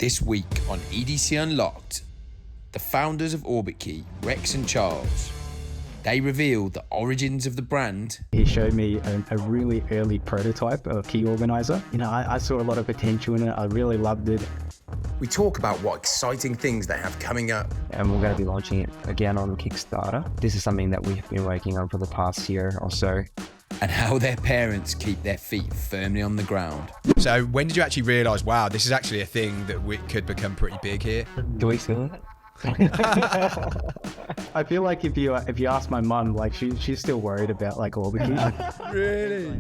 This week on EDC Unlocked, the founders of Orbitkey, Rex and Charles, they revealed the origins of the brand. He showed me a really early prototype of Key Organizer. I saw a lot of potential in it. I really loved it. We talk about what exciting things they have coming up. And we're going to be launching it again on Kickstarter. This is something that we have been working on for the past year or so. And how their parents keep their feet firmly on the ground. So when did you actually realise, wow, this is actually a thing that we could become pretty big here? Do we feel it? I feel like if you ask my mum, like she's still worried about like Orbitkey. Really?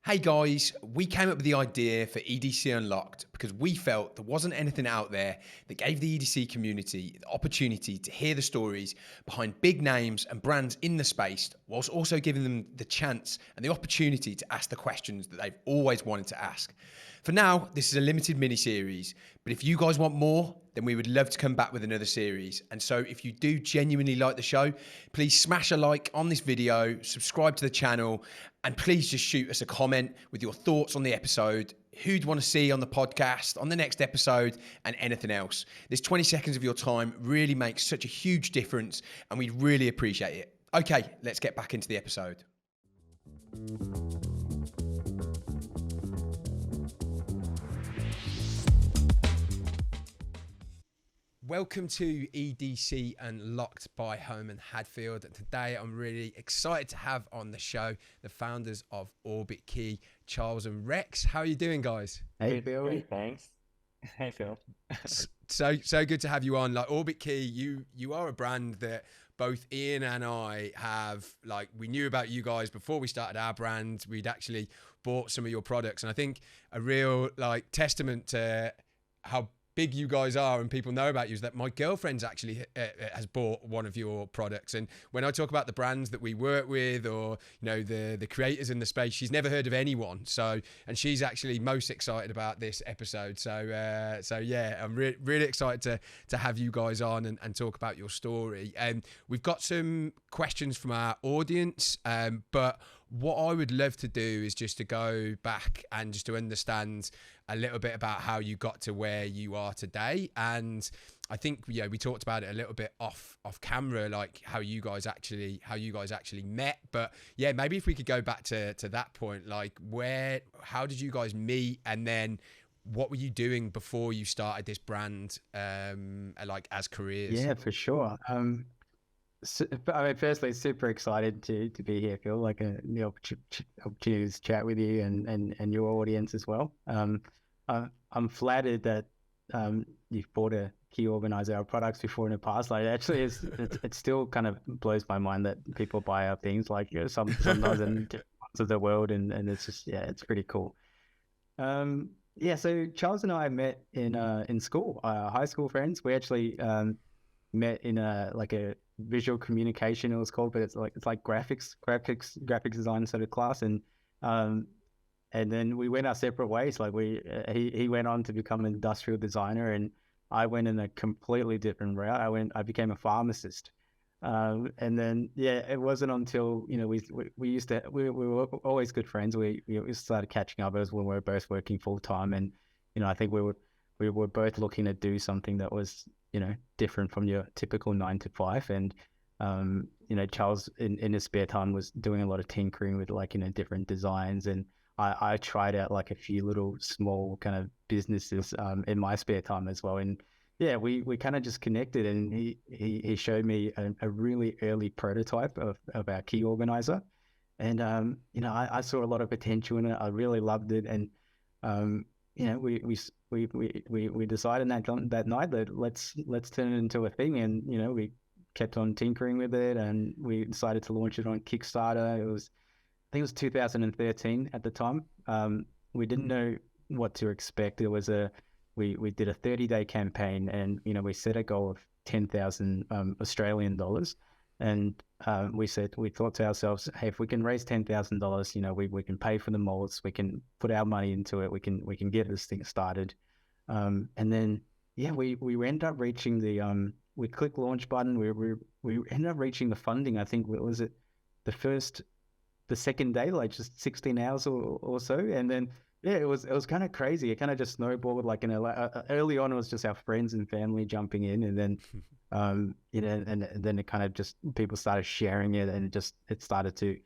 Hey guys, we came up with the idea for EDC Unlocked because we felt there wasn't anything out there that gave the EDC community the opportunity to hear the stories behind big names and brands in the space, whilst also giving them the chance and the opportunity to ask the questions that they've always wanted to ask. For now, this is a limited mini-series, but if you guys want more, then we would love to come back with another series. And so if you do genuinely like the show, please smash a like on this video, subscribe to the channel, and please just shoot us a comment with your thoughts on the episode, who you'd want to see on the podcast, on the next episode, and anything else. This 20 seconds of your time really makes such a huge difference, and we'd really appreciate it. Okay, let's get back into the episode. Welcome to EDC Unlocked by Home and Hadfield. Today I'm really excited to have on the show the founders of Orbitkey, Charles and Rex. How are you doing, guys? Hey Phil. Great, thanks. Hey Phil. So good to have you on. Like Orbitkey, you are a brand that both Ian and I have, like, we knew about you guys before we started our brand. We'd actually bought some of your products, and I think a real like testament to how big you guys are and people know about you is that my girlfriend's actually has bought one of your products. And when I talk about the brands that we work with, or the creators in the space, she's never heard of anyone. So, and she's actually most excited about this episode. So yeah, I'm really excited to have you guys on and talk about your story. We've got some questions from our audience, but what I would love to do is just to go back and just to understand a little bit about how you got to where you are today. And I think we talked about it a little bit off camera, like how you guys actually met. But yeah, maybe if we could go back to that point, like how did you guys meet, and then what were you doing before you started this brand, like as careers? Yeah, for sure. So, I mean, firstly, super excited to be here, Phil. Like the opportunity to chat with you and your audience as well. I'm flattered that you've bought a Key Organizer, our products before in the past. Like, actually, it still kind of blows my mind that people buy our things. Like, sometimes in different parts of the world, and it's just it's pretty cool. So Charles and I met in school, high school friends. We actually met in a visual communication, it was called, but it's like graphics design sort of class, and then we went our separate ways. Like he went on to become an industrial designer, and I went in a completely different route. I became a pharmacist, and then it wasn't until we were always good friends. We started catching up as when we were both working full time, and I think we were both looking to do something that was different from your typical 9 to 5. And, Charles in his spare time was doing a lot of tinkering with different designs. And I tried out like a few little small kind of businesses in my spare time as well. And we kind of just connected, and he showed me a really early prototype of our Key Organizer. And, I saw a lot of potential in it. I really loved it. And, we decided that night that let's turn it into a thing, and we kept on tinkering with it, and we decided to launch it on Kickstarter. I think it was 2013 at the time. We didn't know what to expect. It was we did a 30-day campaign, and we set a goal of 10,000 Australian dollars. And we thought to ourselves, hey, if we can raise $10,000, we can pay for the molds, we can put our money into it, we can get this thing started. And then we ended up reaching we clicked launch button. We ended up reaching the funding. I think, what was it, the second day, like just 16 hours or so. And then, yeah, it was kind of crazy. It kind of just snowballed. Like, early on, it was just our friends and family jumping in. And then, and then it kind of just, people started sharing it, and it started to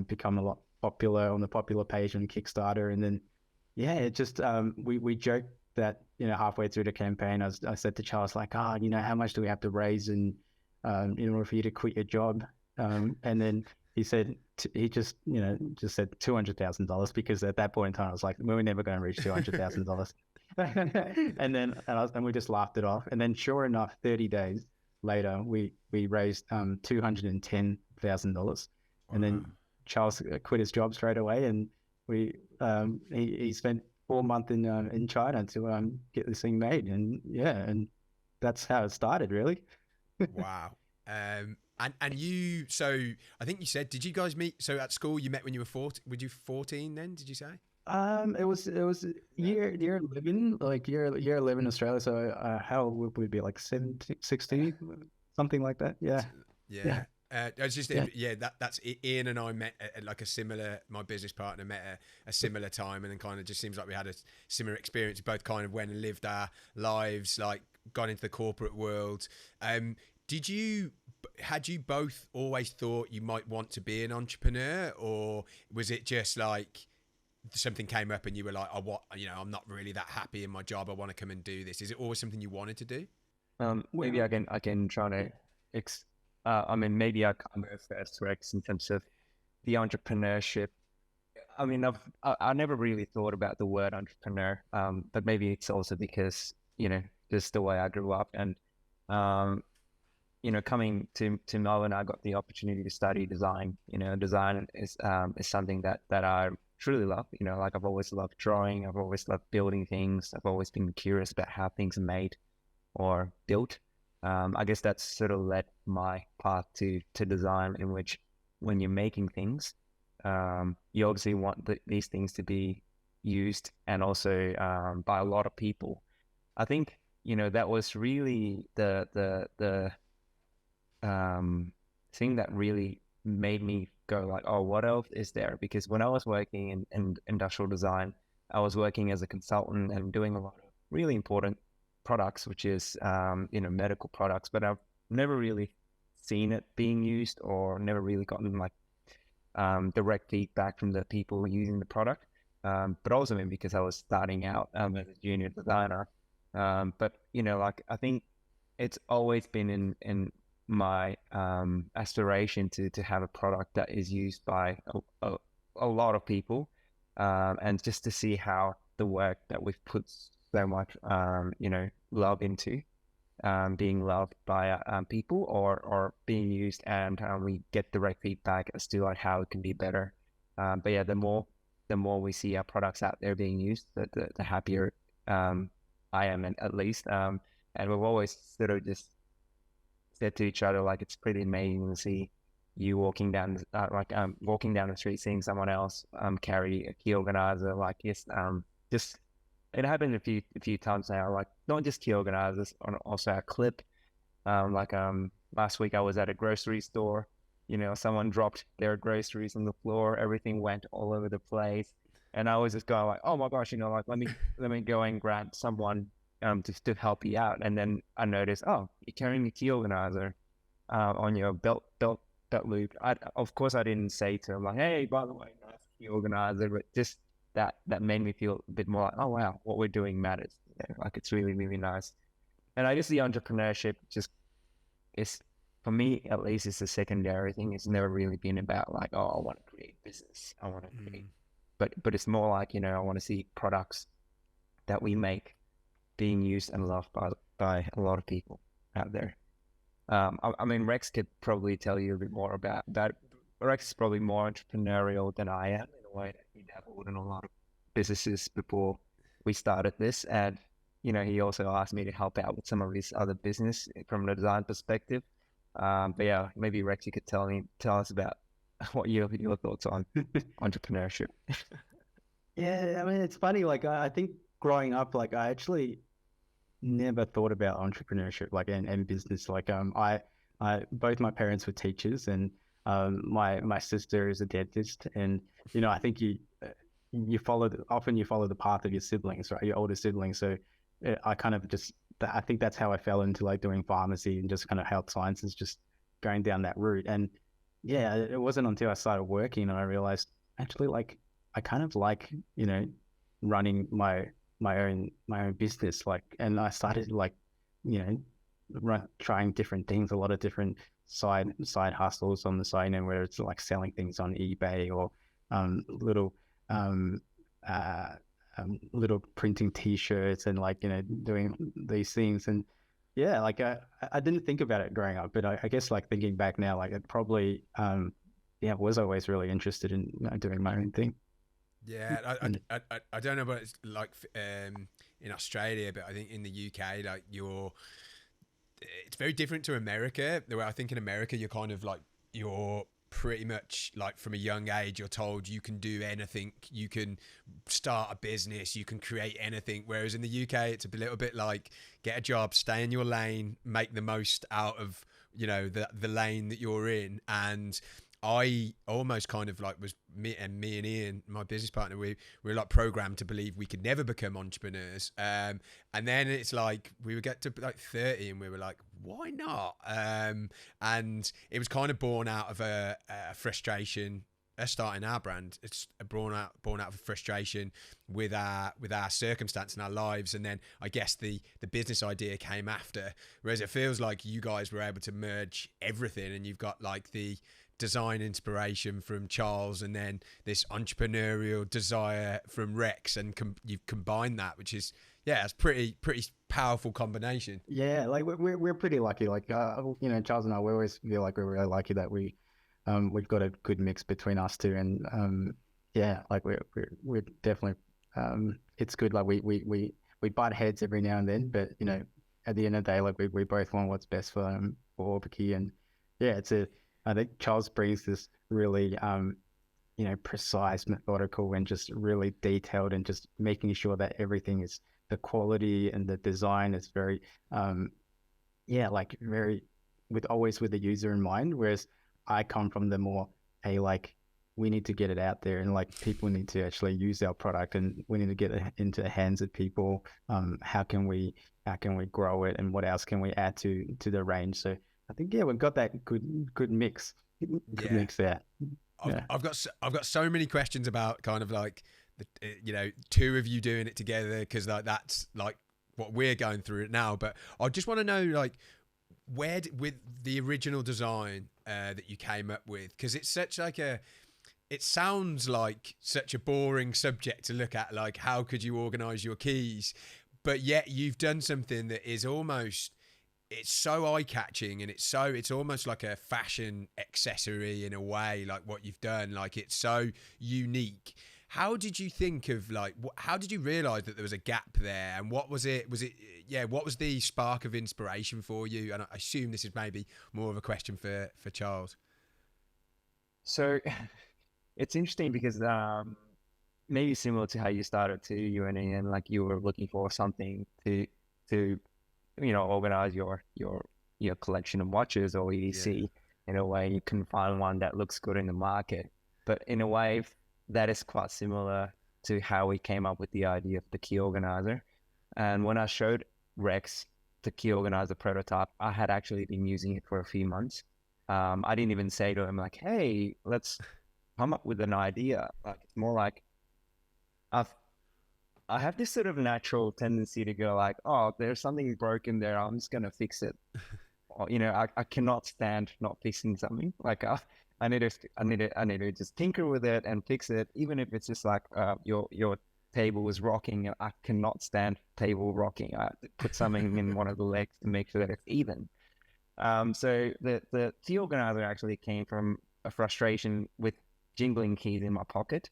become a lot popular on the popular page on Kickstarter. And then, yeah, it just, we joked that, halfway through the campaign, I said to Charles, like, how much do we have to raise in order for you to quit your job? And then he said, he just said $200,000, because at that point in time, I was like, we were never going to reach $200,000. and we just laughed it off. And then sure enough, 30 days later, we raised $210,000. And then Charles quit his job straight away, and he spent 4 months in China to get this thing made. And yeah, and that's how it started, really. Wow. And you, so I think you said, did you guys meet? So at school you met when you were 14? Were you 14 then? Did you say? It was year 11, like year 11 Australia. So how would we be, like 17, 16, something like that? Yeah. Yeah. It's just that's Ian and I met at like a similar. My business partner met at a similar time, and then kind of just seems like we had a similar experience. Both kind of went and lived our lives, like got into the corporate world. Had you both always thought you might want to be an entrepreneur, or was it just like something came up and you were like, I'm not really that happy in my job, I want to come and do this? Is it always something you wanted to do? Maybe I can try to maybe I come first, Rex, in terms of the entrepreneurship. I mean, I never really thought about the word entrepreneur, but maybe it's also because, just the way I grew up, and coming to Melbourne, I got the opportunity to study design. Design is something that I truly love. Like, I've always loved drawing. I've always loved building things. I've always been curious about how things are made or built. I guess that's sort of led my path to design, in which when you're making things, you obviously want these things to be used, and also by a lot of people. I think, that was really the thing that really made me go like, oh, what else is there? Because when I was working in industrial design, I was working as a consultant and doing a lot of really important products, which is medical products, but I've never really seen it being used, or never really gotten like direct feedback from the people using the product. But also maybe because I was starting out as a junior designer. But I think it's always been in my aspiration to have a product that is used by a lot of people, and just to see how the work that we've put so much love into being loved by people, or being used, and we get direct feedback as to like how it can be better. But yeah, the more we see our products out there being used, the happier I am, at least. And we've always sort of just said to each other, like, it's pretty amazing to see you walking down the street, seeing someone else carry a key organizer. Like, yes, just it happened a few times now. Like, not just key organizers, also our clip. Last week I was at a grocery store. Someone dropped their groceries on the floor. Everything went all over the place, and I was just going like, oh my gosh, like let me go and grab someone to help you out. And then I noticed, oh, you're carrying a key organizer on your belt loop. Of course I didn't say to him like, hey, by the way, nice key organizer, but just that made me feel a bit more like, oh wow, what we're doing matters. Like, it's really, really nice. And I guess the entrepreneurship just is, for me at least, it's a secondary thing. It's never really been about like, oh, I want to create business. I want to create, but it's more like, I want to see products that we make being used and loved by a lot of people out there. I mean, Rex could probably tell you a bit more about that. Rex is probably more entrepreneurial than I am, in a way that he dabbled in a lot of businesses before we started this. And, he also asked me to help out with some of his other business from the design perspective. But yeah, maybe Rex, you could tell us about what your thoughts on entrepreneurship. Yeah, I mean, it's funny. Like, I think growing up, like, I actually never thought about entrepreneurship, like, and business. Like, I both my parents were teachers, and My sister is a dentist, and I think you often you follow the path of your siblings, right? Your older siblings. So I kind of just I think that's how I fell into like doing pharmacy and just kind of health sciences, just going down that route. And yeah, it wasn't until I started working and I realized actually like I kind of like running my own business, like, and I started like trying different things, a lot of different side hustles on the side, and where it's like selling things on eBay or little little printing T-shirts and like doing these things. And yeah, like I didn't think about it growing up, but I guess like thinking back now, like it probably was always really interested in doing my own thing. Yeah, I don't know about it's like in Australia, but I think in the UK, like it's very different to America. The way I think in America, you're kind of like you're pretty much like from a young age, you're told you can do anything, you can start a business, you can create anything. Whereas in the UK, it's a little bit like get a job, stay in your lane, make the most out of the lane that you're in. And I almost kind of like was me and Ian, my business partner, we were like programmed to believe we could never become entrepreneurs. And then it's like we would get to like 30 and we were like, why not? And it was kind of born out of a frustration. Starting our brand, it's born out of frustration with our circumstance in our lives, and then I guess the business idea came after. Whereas it feels like you guys were able to merge everything, and you've got like the design inspiration from Charles, and then this entrepreneurial desire from Rex, and you've combined that, which is it's pretty powerful combination. Yeah, like we're pretty lucky. Like Charles and I, we always feel like we're really lucky that we've got a good mix between us two, and like we're definitely it's good. Like we butt heads every now and then, but at the end of the day, like we both want what's best for Orbitkey. And I think Charles brings this really precise, methodical, and just really detailed, and just making sure that everything is the quality and the design is very like very always with the user in mind. Whereas I come from the more like we need to get it out there, and like people need to actually use our product, and we need to get it into the hands of people. How can we grow it, and what else can we add to the range? So I think we've got that good mix. Mix there. I've got so many questions about kind of like the two of you doing it together, because like that's like what we're going through now. But I just want to know like where with the original design that you came up with, because it's such like it sounds like such a boring subject to look at, like how could you organize your keys, but yet you've done something that is almost, it's so eye-catching, and it's almost like a fashion accessory in a way, like what you've done. Like it's so unique. How did you think of like how did you realize that there was a gap there, and what was it what was the spark of inspiration for you? And I assume this is maybe more of a question for Charles. So it's interesting because maybe similar to how you started to you and Ian, like you were looking for something to organize your collection of watches or EDC in a way. You can find one that looks good in the market, but in a way that is quite similar to how we came up with the idea of the key organizer. And when I showed Rex the key organizer prototype, I had actually been using it for a few months. I didn't even say to him like, hey, let's come up with an idea. Like it's more like I have this sort of natural tendency to go like, oh, there's something broken there, I'm just gonna fix it. Or, I cannot stand not fixing something. Like I need to just tinker with it and fix it, even if it's just like your table is rocking. I cannot stand table rocking. I have to put something in one of the legs to make sure that it's even. So the key organizer actually came from a frustration with jingling keys in my pocket.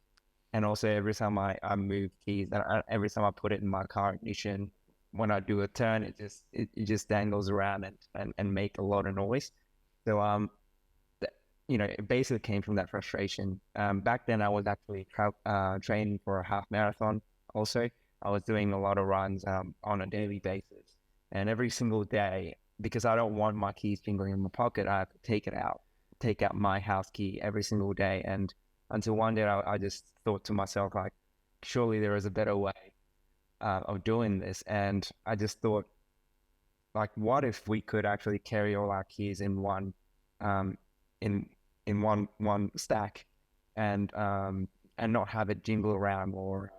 And also every time I move keys, and every time I put it in my car ignition, when I do a turn, it just dangles around and make a lot of noise. So it basically came from that frustration. Back then I was actually training for a half marathon. Also, I was doing a lot of runs on a daily basis, and every single day, because I don't want my keys jingling in my pocket, I have to take it out, take out my house key every single day. And until one day I just thought to myself, like, surely there is a better way of doing this. And I just thought, like, what if we could actually carry all our keys in one one stack, and not have it jingle around or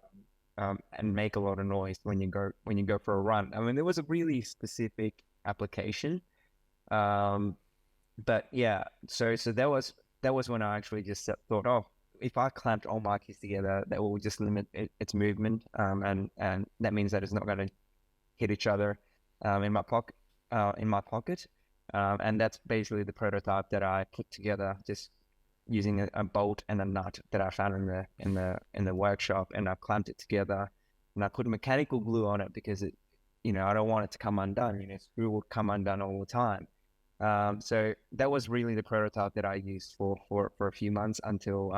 and make a lot of noise when you go for a run. I mean, there was a really specific application, but yeah. So that was when I actually just thought, oh, if I clamped all my keys together, that will just limit its movement, and that means that it's not going to hit each other in my pocket. And that's basically the prototype that I put together, just using a bolt and a nut that I found in the workshop, and I clamped it together, and I put mechanical glue on it because it, I don't want it to come undone. Screw will come undone all the time. So that was really the prototype that I used for a few months until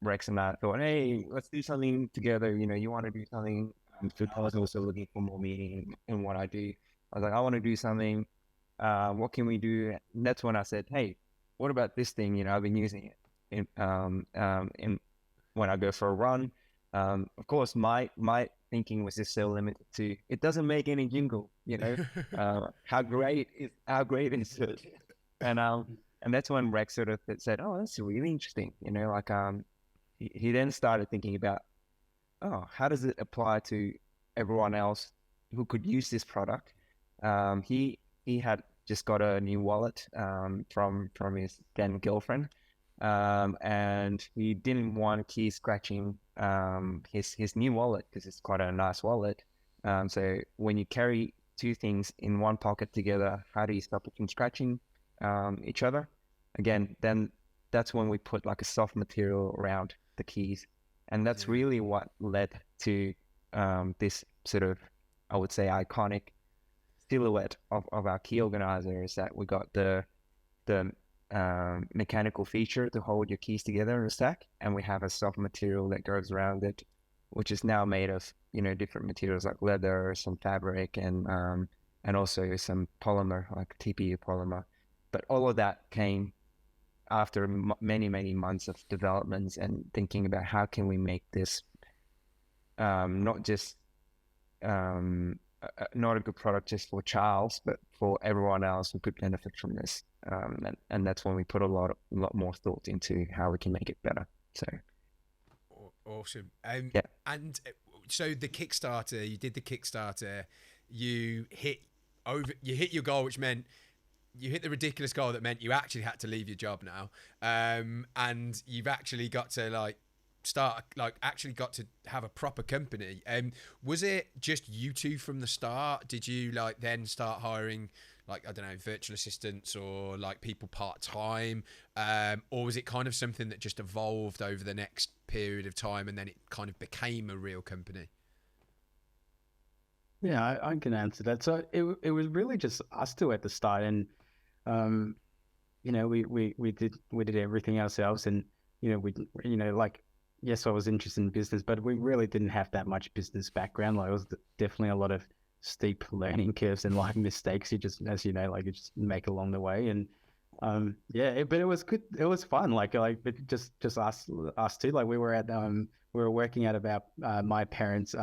Rex and I thought, hey, let's do something together. You want to do something? I was also looking for more meaning in what I do. I was like, I want to do something. What can we do? And that's when I said, hey, what about this thing? I've been using it in when I go for a run. Of course, my thinking was just so limited to, it doesn't make any jingle. How great is it? And that's when Rex sort of said, oh, that's really interesting. He then started thinking about, oh, how does it apply to everyone else who could use this product? He had just got a new wallet from his then girlfriend, and he didn't want key scratching his new wallet because it's quite a nice wallet. So when you carry two things in one pocket together, how do you stop it from scratching each other? Again, then that's when we put like a soft material around the keys, and that's really what led to this sort of, I would say, iconic silhouette of our key organizer, is that we got the mechanical feature to hold your keys together in a stack, and we have a soft material that goes around it, which is now made of different materials like leather, some fabric, and also some polymer like TPU polymer. But all of that came after many months of developments and thinking about how can we make this not just not a good product just for Charles, but for everyone else who could benefit from this. And that's when we put a lot more thought into how we can make it better. So awesome. Yeah. And so the Kickstarter, you did the Kickstarter, you hit your goal, which meant you hit the ridiculous goal that meant you actually had to leave your job now, and you've actually got to actually got to have a proper company. Was it just you two from the start? Did you then start hiring I don't know, virtual assistants or people part-time, or was it kind of something that just evolved over the next period of time and then it kind of became a real company? Yeah, I can answer that. So it was really just us two at the start, and we did everything ourselves, and yes, I was interested in business, but we really didn't have that much business background. It was definitely a lot of steep learning curves and mistakes you just, as you just make along the way. And but it was good. It was fun. But just us two. We were at we were working at about my parents.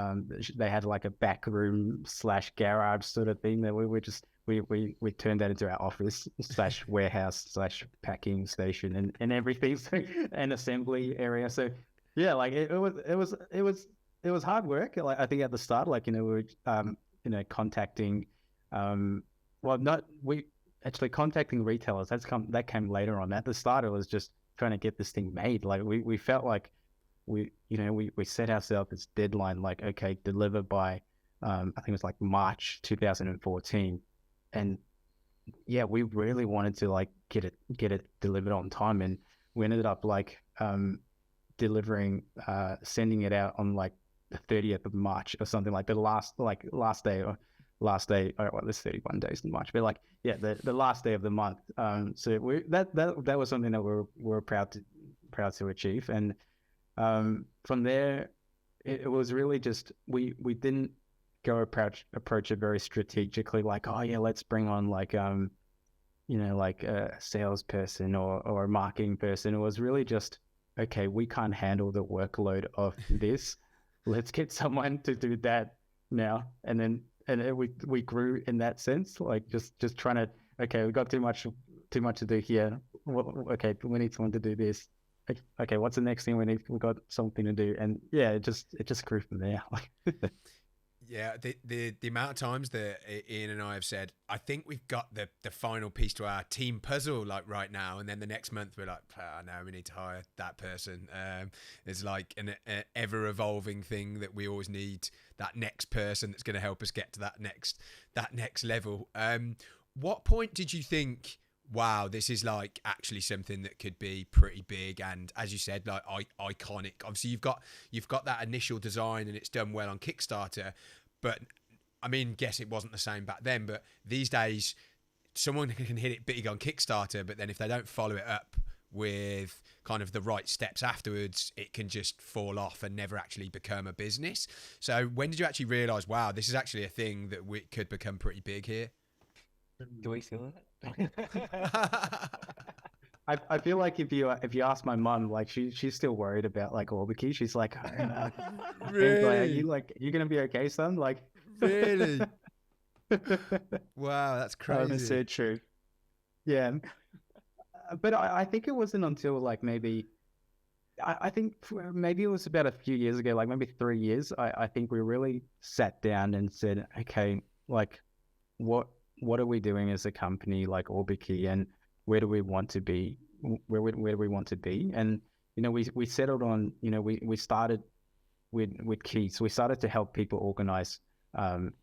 They had a back room / garage sort of thing that we turned that into our office / warehouse / packing station and everything, and assembly area. So yeah, it was hard work. I think at the start, we were contacting contacting retailers. That came later on. At the start, it was just trying to get this thing made. We felt like we set ourselves this deadline, okay, deliver by I think it was March 2014, and yeah, we really wanted to get it delivered on time, and we ended up delivering, sending it out on the 30th of March or something, the last day. All right, well, there's 31 days in March, but the last day of the month. So that was something that we're proud to achieve, and from there it was really just we didn't go approach it very strategically, oh yeah, let's bring on like a salesperson or a marketing person. It was really just, okay, we can't handle the workload of this. Let's get someone to do that now. And then we grew in that sense, like just trying to, okay, we got too much to do here. Well, okay, we need someone to do this. Okay, what's the next thing we need? We got something to do, and yeah, it just grew from there. Yeah, the amount of times that Ian and I have said, I think we've got the final piece to our team puzzle, like right now, and then the next month we're like, no, we need to hire that person. It's like an ever evolving thing that we always need that next person that's going to help us get to that next level. What point did you think, wow, this is like actually something that could be pretty big, and as you said, like iconic? Obviously you've got that initial design and it's done well on Kickstarter, but I mean, guess it wasn't the same back then, but these days someone can hit it big on Kickstarter, but then if they don't follow it up with kind of the right steps afterwards, it can just fall off and never actually become a business. So when did you actually realize, wow, this is actually a thing that we could become pretty big here? Do we feel that? I feel like if you ask my mum, like she's still worried about like Orbitkey. She's like, Really? like, are you gonna be okay, son? Like, Really? Wow, that's crazy. That's so true. Yeah, but I think it wasn't until like maybe I think maybe it was about a few years ago, like maybe 3 years. I think we really sat down and said, okay, like what are we doing as a company like Orbitkey, and where do we want to be? Where do we want to be? And we settled on, we started with keys. We started to help people organize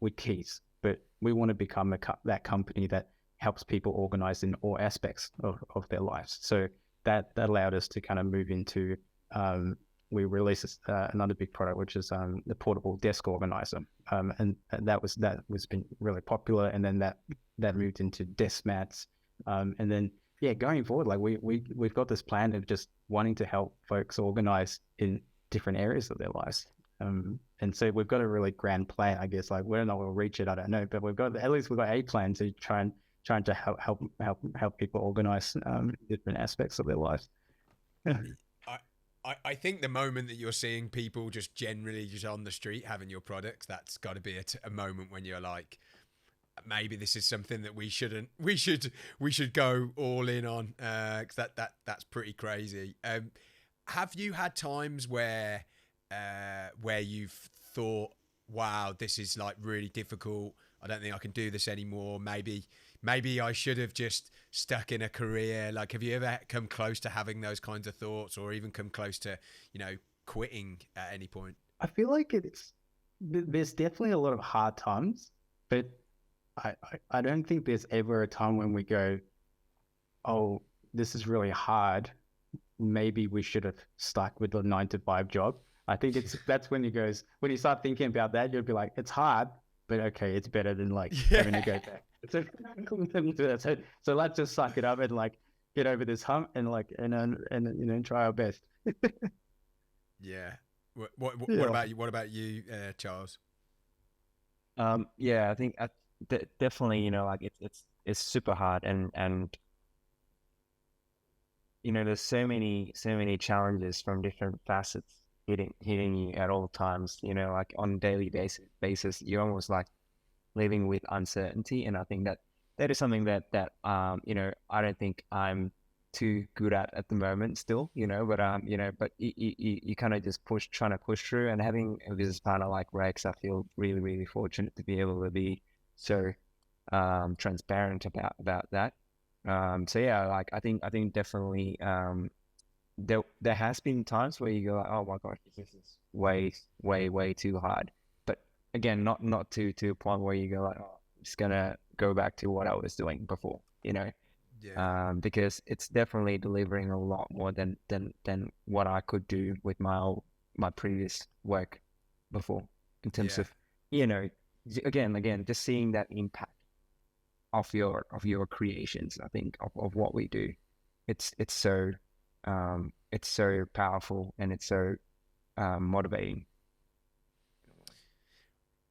with keys, but we want to become that company that helps people organize in all aspects of their lives. So that allowed us to kind of move into we released another big product, which is the portable desk organizer, and that was been really popular. And then that moved into desk mats, and then going forward, like we've got this plan of just wanting to help folks organize in different areas of their lives. And so we've got a really grand plan, I guess. Like whether or not we'll reach it, I don't know, but we've got a plan to trying to help people organize different aspects of their lives. I think the moment that you're seeing people just generally just on the street having your products, that's got to be a moment when you're like, maybe this is something that we should go all in on, because that's pretty crazy. Have you had times where you've thought, wow, this is like really difficult, I don't think I can do this anymore, maybe I should have just stuck in a career? Like, have you ever come close to having those kinds of thoughts, or even come close to, quitting at any point? I feel like there's definitely a lot of hard times, but I don't think there's ever a time when we go, oh, this is really hard, maybe we should have stuck with the 9-to-5 job. I think that's when when you start thinking about that, you'll be like, it's hard, but okay, it's better than like having to go back. So let's just suck it up and like get over this hump and like and try our best. Yeah. What about you? What about you, Charles? I think definitely, like it's super hard, and there's so many challenges from different facets hitting you at all times. Like on a daily basis, you're almost like living with uncertainty, and I think that is something that I don't think I'm too good at the moment still, but you kind of just trying to push through. And having a business partner like Rex, I feel really, really fortunate to be able to be so transparent about that. Like I think definitely there has been times where you go like, oh my gosh, this is way too hard. But again, not to a point where you go like, oh, I'm just gonna go back to what I was doing before, Yeah. Because it's definitely delivering a lot more than what I could do with my previous work before, in terms of again just seeing that impact of your creations. I think of what we do, it's so powerful, and it's so motivating.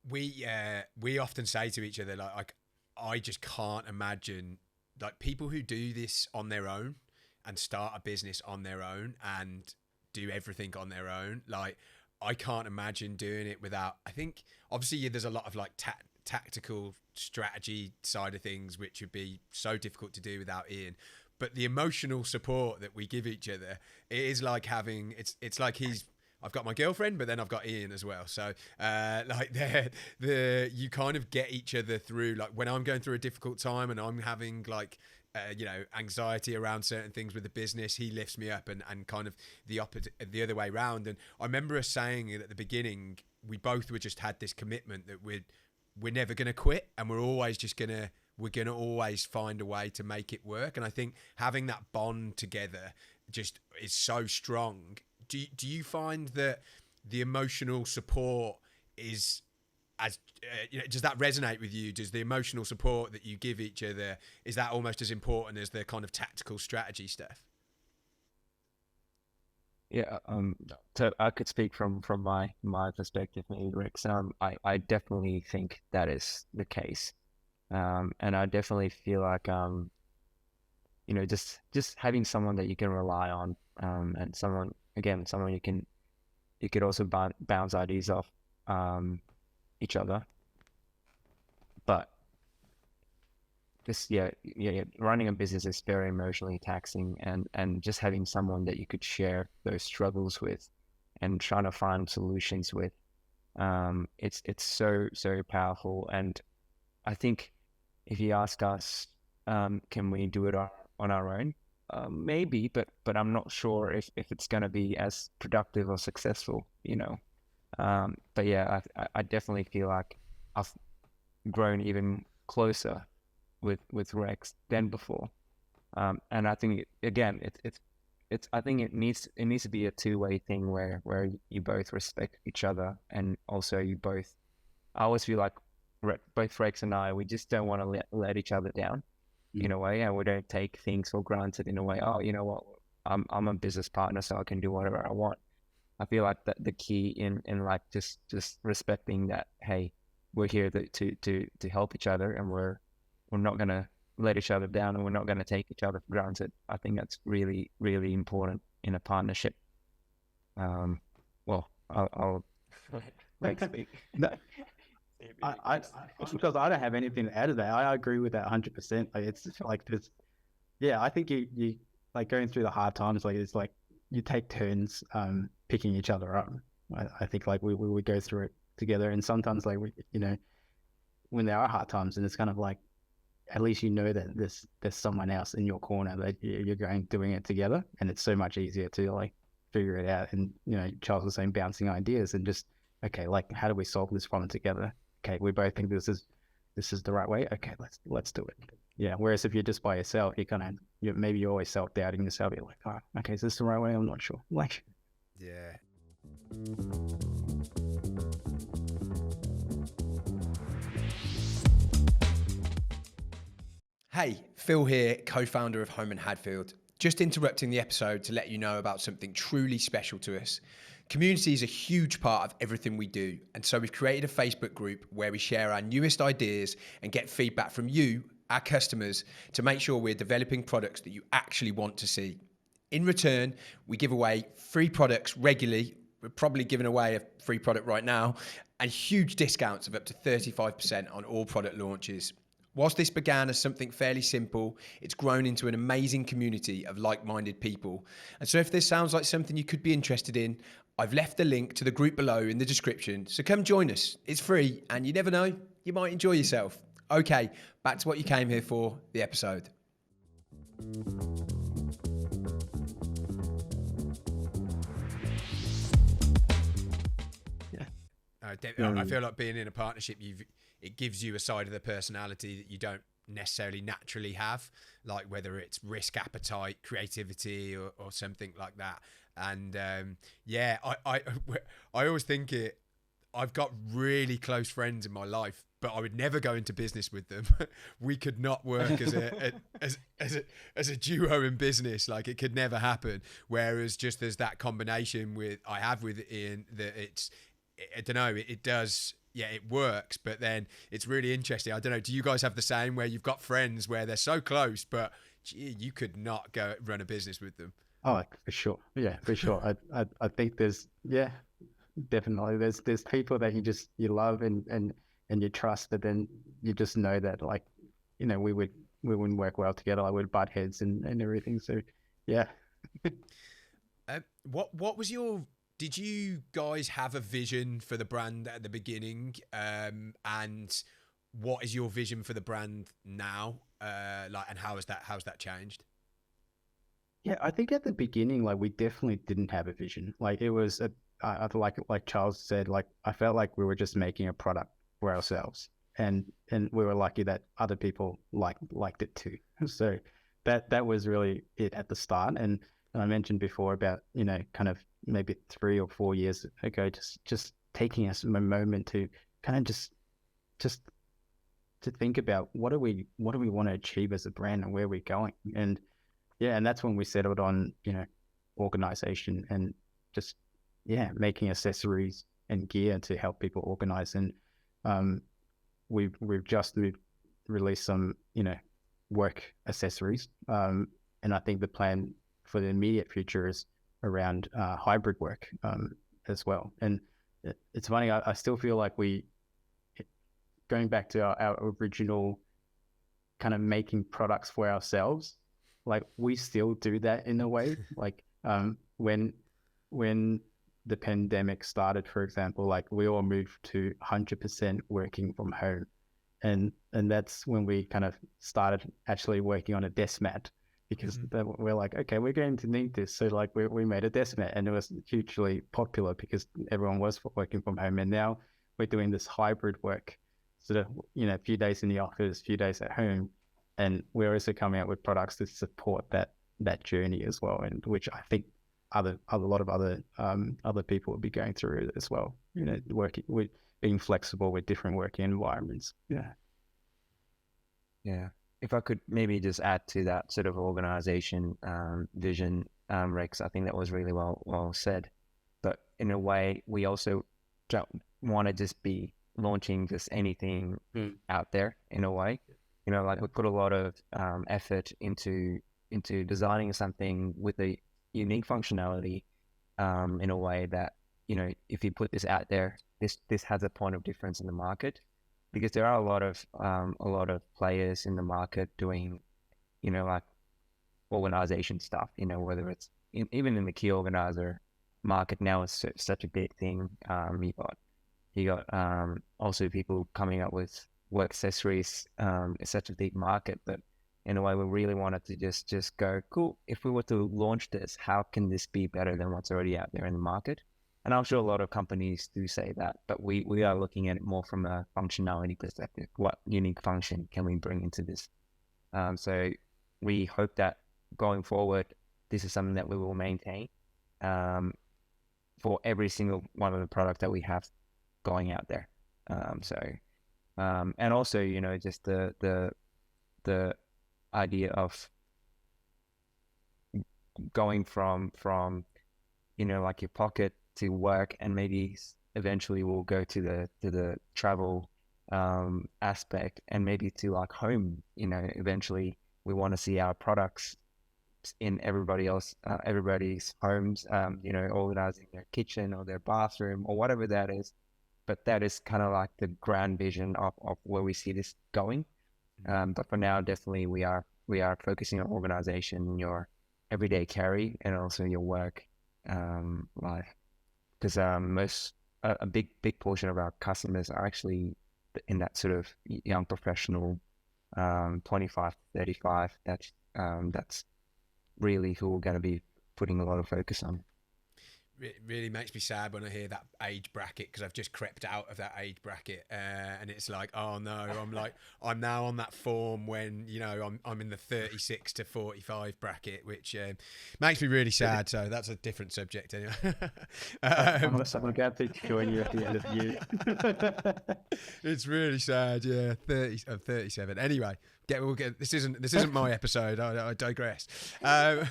We often say to each other, like I just can't imagine like people who do this on their own and start a business on their own and do everything on their own. Like, I can't imagine doing it without, I think obviously there's a lot of like tactical strategy side of things, which would be so difficult to do without Ian. But the emotional support that we give each other, it is like having, it's like I've got my girlfriend, but then I've got Ian as well. So like you kind of get each other through, like when I'm going through a difficult time and I'm having like, anxiety around certain things with the business, he lifts me up, and kind of the other way around. And I remember us saying at the beginning, we both were just had this commitment that we're never going to quit, and we're always just we're going to always find a way to make it work. And I think having that bond together just is so strong. Do you find that the emotional support is does that resonate with you? Does the emotional support that you give each other, is that almost as important as the kind of tactical strategy stuff? Yeah, so I could speak from my perspective, maybe, Rex. I definitely think that is the case, and I definitely feel like just having someone that you can rely on, and someone you could also bounce ideas off each other. But this, running a business is very emotionally taxing, and just having someone that you could share those struggles with and trying to find solutions with, it's so powerful. And I think if you ask us, can we do it on our own? Maybe, but I'm not sure if it's going to be as productive or successful, But yeah, I definitely feel like I've grown even closer with Rex than before, and I think I think it needs to be a two-way thing where you both respect each other, and also I always feel like both Rex and I, we just don't want to let each other down in a way, and we don't take things for granted in a way. Oh, you know what, I'm a business partner, so I can do whatever I want. I feel like that the key in like just respecting that, hey, we're here to help each other, and we're not gonna let each other down, and we're not gonna take each other for granted. I think that's really, really important in a partnership. Well, I'll Rex speak. No, because I don't have anything to add to that. I agree with that 100%. Like, it's like this. Yeah, I think you like going through the hard times. Like, it's like you take turns picking each other up. I think like we would go through it together, and sometimes like when there are hard times, and it's kind of like at least that there's someone else in your corner that you're doing it together, and it's so much easier to like figure it out. And Charles was saying bouncing ideas, and just okay, like how do we solve this problem together? Okay, we both think this is the right way. Okay, let's do it. Yeah. Whereas if you're just by yourself, maybe you're always self-doubting yourself. You're like, oh, okay, is this the right way? I'm not sure. Like, yeah. Hey, Phil here, co-founder of Home and Hadfield. Just interrupting the episode to let you know about something truly special to us. Community is a huge part of everything we do, and so we've created a Facebook group where we share our newest ideas and get feedback from you, our customers, to make sure we're developing products that you actually want to see. In return, we give away free products regularly. We're probably giving away a free product right now, and huge discounts of up to 35% on all product launches. Whilst this began as something fairly simple, it's grown into an amazing community of like-minded people. And so if this sounds like something you could be interested in, I've left the link to the group below in the description. So come join us. It's free, and you never know, you might enjoy yourself. Okay, back to what you came here for, the episode. I feel like being in a partnership, it gives you a side of the personality that you don't necessarily naturally have, like whether it's risk appetite, creativity, or something like that. And I always think I've got really close friends in my life, but I would never go into business with them. We could not work as a duo in business. Like, it could never happen. Whereas just there's that combination I have with Ian, that I don't know, it does, yeah, it works, but then it's really interesting. I don't know, do you guys have the same where you've got friends where they're so close, but gee, you could not go run a business with them? Oh, for sure. Yeah, for sure. I think there's, yeah, definitely. There's people that you love and you trust, but then you just know that, like, we wouldn't work well together. I would butt heads and everything. So yeah. What was your, did you guys have a vision for the brand at the beginning? And what is your vision for the brand now? And how's that changed? Yeah, I think at the beginning, like, we definitely didn't have a vision. Like, it was like Charles said, like, I felt like we were just making a product for ourselves, and we were lucky that other people liked it too. So that was really it at the start. And I mentioned before about, kind of maybe 3 or 4 years ago, just taking us a moment to kind of just to think about what do we want to achieve as a brand and where we're going. And yeah, and that's when we settled on, organization and just, making accessories and gear to help people organize. And we've just released some, work accessories. And I think the plan for the immediate future is around hybrid work as well. And it's funny, I still feel like going back to our original kind of making products for ourselves, like, we still do that in a way. Like, when the pandemic started, for example, like, we all moved to 100% working from home. And that's when we kind of started actually working on a desk mat, because we're like, okay, we're going to need this. So, like, we made a desk mat, and it was hugely popular because everyone was working from home. And now we're doing this hybrid work, sort of, a few days in the office, a few days at home. And we're also coming out with products to support that journey as well, and which I think a lot of other people will be going through as well. Working with being flexible with different working environments. Yeah. Yeah. If I could maybe just add to that sort of organization vision, Rex, I think that was really well said. But in a way, we also don't want to just be launching just anything out there. In a way, like, we put a lot of effort into designing something with a unique functionality, in a way that, if you put this out there, this has a point of difference in the market, because there are a lot of players in the market doing, like, organization stuff, whether it's even in the key organizer market now, is such a big thing. You got also people coming up with work accessories. It's such a big market, but in a way, we really wanted to just go, cool, if we were to launch this, how can this be better than what's already out there in the market? And I'm sure a lot of companies do say that, but we are looking at it more from a functionality perspective. What unique function can we bring into this? So we hope that going forward, this is something that we will maintain for every single one of the products that we have going out there. And also, just the idea of going from like your pocket to work, and maybe eventually we'll go to the travel aspect, and maybe to like home. Eventually we want to see our products in everybody's homes, organizing their kitchen or their bathroom or whatever that is. But that is kind of like the grand vision of where we see this going. But for now, definitely we are focusing on organization, your everyday carry, and also your work life. Because a big portion of our customers are actually in that sort of young professional, 25 to 35. That's really who we're going to be putting a lot of focus on. It really makes me sad when I hear that age bracket, because I've just crept out of that age bracket, and it's like, oh no, I'm now on that form when I'm in the 36 to 45 bracket, which makes me really sad. So that's a different subject anyway. I'm glad to join you at the end of the year. It's really sad. Yeah, 37. Anyway, this isn't my episode. I digress. Are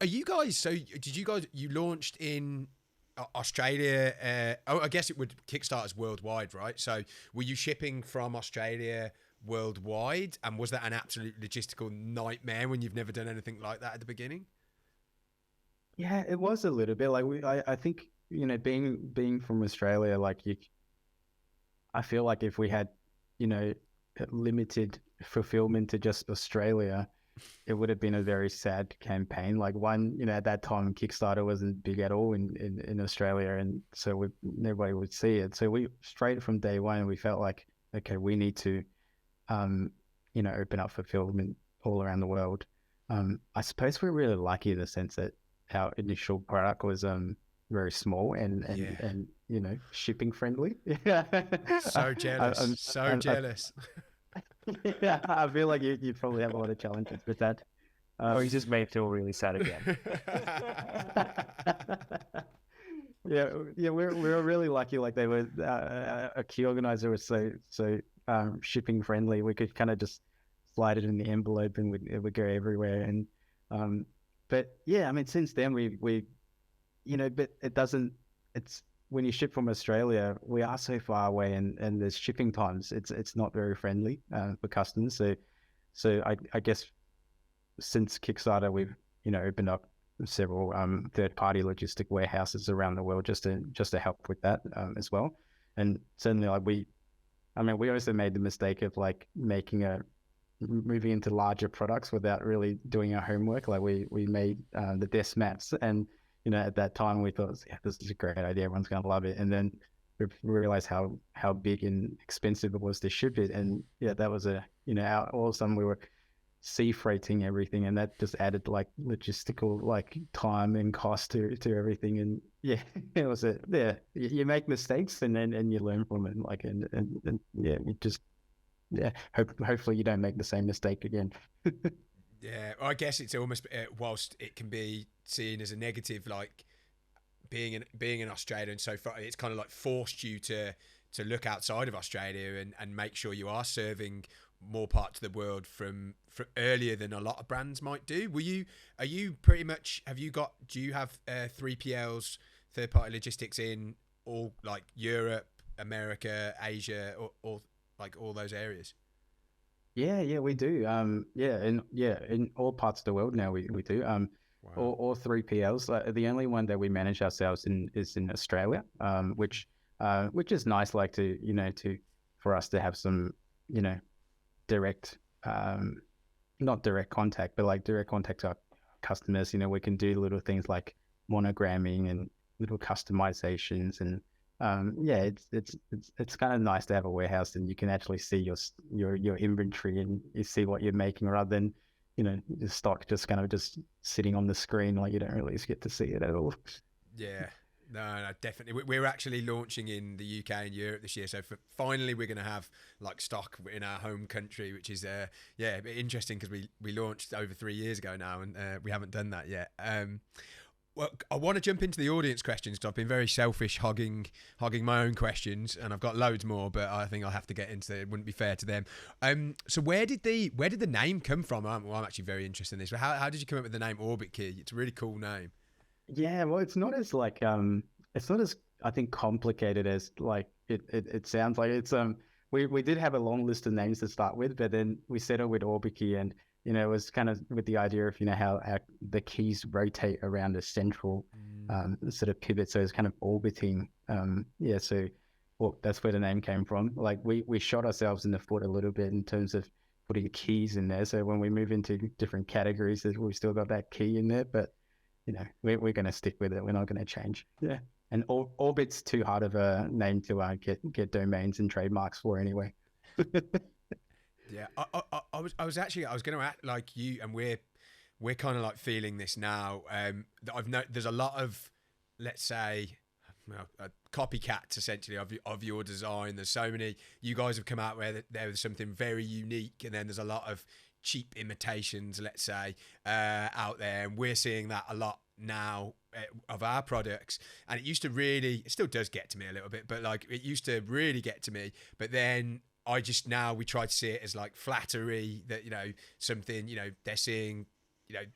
you guys? So you launched in Australia. I guess it would Kickstarter's worldwide, right? So were you shipping from Australia worldwide, and was that an absolute logistical nightmare when you've never done anything like that at the beginning? Yeah, it was a little bit like I think, being from Australia, like I feel like if we had, limited fulfillment to just Australia, it would have been a very sad campaign. Like one, at that time, Kickstarter wasn't big at all in Australia, and so nobody would see it. So we straight from day one, we felt like, okay, we need to, open up fulfillment all around the world. I suppose we're really lucky in the sense that our initial product was very small and shipping friendly. Yeah. So jealous. So jealous. Yeah, I feel like you probably have a lot of challenges with that. Or you just made me feel really sad again. Yeah, we were really lucky. Like they were, a key organizer was so shipping friendly. We could kind of just slide it in the envelope and it would go everywhere. And but yeah, I mean, since then we but it doesn't. It's when you ship from Australia, we are so far away, and there's shipping times. It's not very friendly for customers. So I guess since Kickstarter, we've opened up several third-party logistic warehouses around the world just to help with that as well. And certainly, like we also made the mistake of like moving into larger products without really doing our homework. Like we made the desk mats, and at that time we thought, yeah, this is a great idea, everyone's gonna love it. And then we realized how big and expensive it was to ship it. And yeah, that was all of a sudden we were sea freighting everything, and that just added like logistical like time and cost to everything. And yeah, it was you make mistakes and you learn from it, like and yeah, you just hopefully you don't make the same mistake again. Yeah, I guess it's almost whilst it can be seen as a negative, like being in Australia, and so far it's kind of like forced you to look outside of Australia and make sure you are serving more parts of the world from earlier than a lot of brands might do. Are you pretty much, do you have 3PLs, third party logistics in all like Europe, America, Asia, or like all those areas? Yeah, we do. In all parts of the world now we do. Wow. All 3PLs. The only one that we manage ourselves is in Australia, which is nice, like for us to have some, direct, not direct contact, but like direct contact to our customers. We can do little things like monogramming and little customizations, and it's kind of nice to have a warehouse and you can actually see your inventory and you see what you're making, rather than the stock just kind of just sitting on the screen, like you don't really get to see it at all. Yeah, no, definitely. We're actually launching in the UK and Europe this year, so finally we're going to have like stock in our home country, which is a bit interesting because we launched over 3 years ago now, and we haven't done that yet. Well, I want to jump into the audience questions because I've been very selfish hogging my own questions, and I've got loads more, but I think I'll have to get into it. It wouldn't be fair to them. So where did the name come from? I'm actually very interested in this. How did you come up with the name Orbitkey? It's a really cool name. Yeah, well, it's not as I think complicated as like it sounds like. It's we did have a long list of names to start with, but then we settled with Orbitkey, and it was kind of with the idea of how the keys rotate around a central sort of pivot, so it's kind of orbiting. That's where the name came from. Like we shot ourselves in the foot a little bit in terms of putting keys in there. So when we move into different categories, we've still got that key in there, but we're going to stick with it. We're not going to change. Yeah. And Orbit's too hard of a name to get domains and trademarks for anyway. Yeah, I was going to act like you, and we're kind of like feeling this now. That there's a lot of, let's say, copycats essentially of your design. There's so many. You guys have come out where there's something very unique, and then there's a lot of cheap imitations, let's say, out there, and we're seeing that a lot now of our products. And it still does get to me a little bit, but like it used to really get to me, but then we try to see it as like flattery, that something they're seeing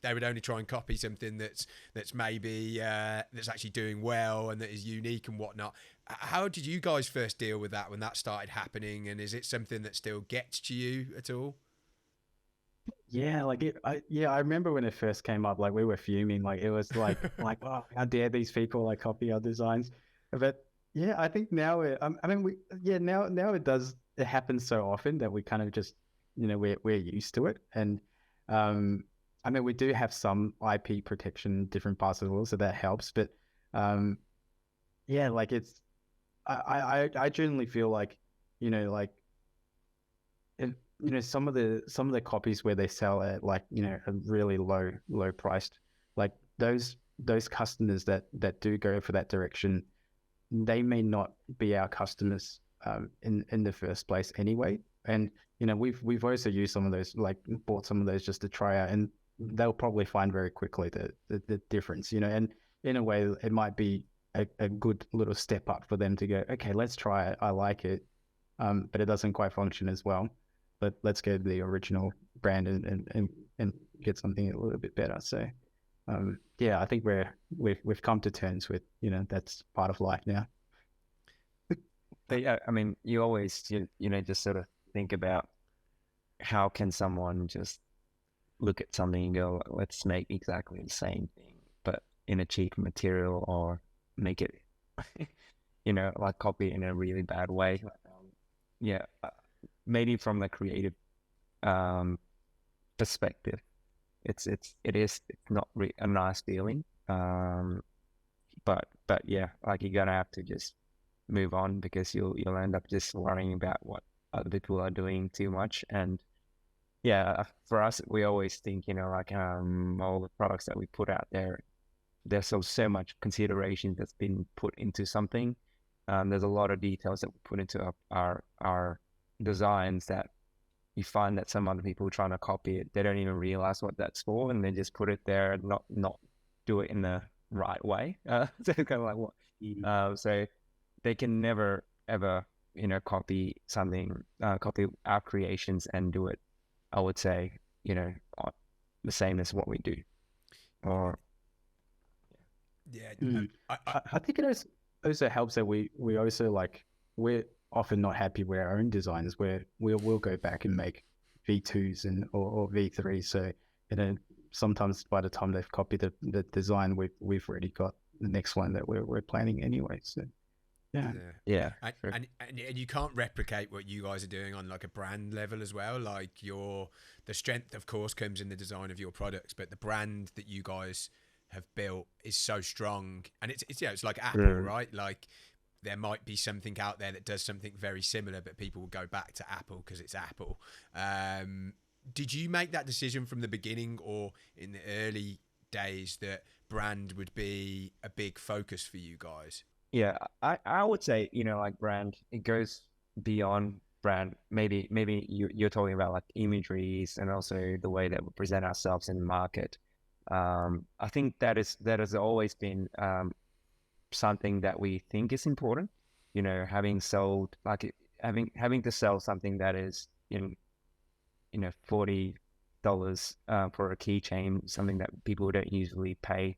they would only try and copy something that's maybe that's actually doing well and that is unique and whatnot. How did you guys first deal with that when that started happening, and is it something that still gets to you at all? Yeah, I remember when it first came up, like we were fuming, like it was like oh, how dare these people like copy our designs? But yeah, I think now now it happens so often that we kind of just we're used to it, and we do have some IP protection in different parts of the world, so that helps. But yeah, like it's I genuinely feel like like some of the copies where they sell at like a really low priced, like those customers that do go for that direction, they may not be our customers in the first place anyway. And we've also used some of those, like bought some of those just to try out, and they'll probably find very quickly the difference, and in a way it might be a good little step up for them to go, okay, let's try it, I like it, but it doesn't quite function as well. But let's go to the original brand and get something a little bit better. So, yeah, I think we've come to terms with that's part of life now. But yeah, I mean, you always just sort of think about how can someone just look at something and go, let's make exactly the same thing, but in a cheap material, or make it, like copy it in a really bad way. Yeah. Maybe from the creative perspective, it is not a nice feeling. But yeah, like you're gonna have to just move on, because you'll end up just worrying about what other people are doing too much. And yeah, for us, we always think like all the products that we put out there, there's so much consideration that's been put into something. There's a lot of details that we put into our designs that you find that some other people trying to copy it, they don't even realize what that's for, and they just put it there and not do it in the right way. So kind of like what? So they can never ever copy something, copy our creations and do it, I would say, the same as what we do. Or yeah, I think it also helps that we also we're often not happy with our own designs, where we'll go back and make V2s or V3s. So sometimes by the time they've copied the design, we've already got the next one that we're planning anyway. So yeah. And you can't replicate what you guys are doing on like a brand level as well. Like the strength, of course, comes in the design of your products, but the brand that you guys have built is so strong, and it's like Apple, right? Like there might be something out there that does something very similar, but people will go back to Apple because it's Apple. Did you make that decision from the beginning, or in the early days, that brand would be a big focus for you guys? Yeah, I would say, like brand, it goes beyond brand. Maybe you're talking about like imageries and also the way that we present ourselves in the market. I think that has always been something that we think is important. Having to sell something that is in $40 for a keychain, something that people don't usually pay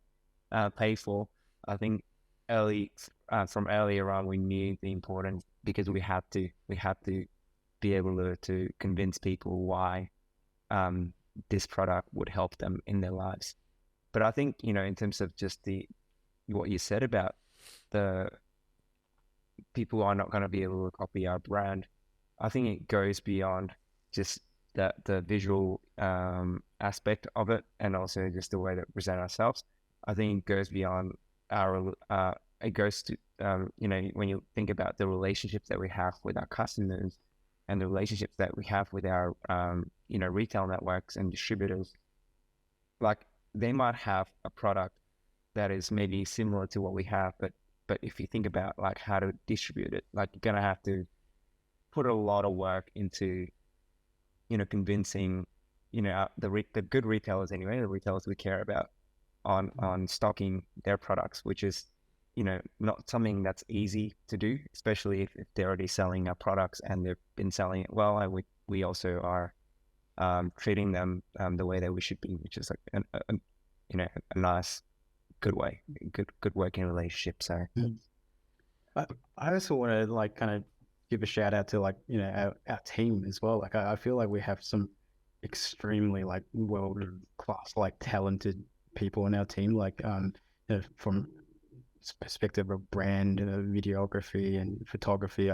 for. I think from earlier on, we knew the importance, because we had to be able to convince people why this product would help them in their lives. But I think in terms of just what you said about the people are not going to be able to copy our brand, I think it goes beyond just the visual aspect of it, and also just the way that we present ourselves. I think it goes beyond it goes to when you think about the relationships that we have with our customers and the relationships that we have with our retail networks and distributors. Like they might have a product that is maybe similar to what we have, but if you think about like how to distribute it, like you're gonna have to put a lot of work into convincing the good retailers, anyway, the retailers we care about, on stocking their products, which is not something that's easy to do, especially if they're already selling our products and they've been selling it well, and we also are treating them the way that we should be, which is like a nice, good way, good working relationship. So I also want to like kind of give a shout out to like our team as well. Like I feel like we have some extremely like world class like talented people in our team. Like from perspective of brand, videography and photography.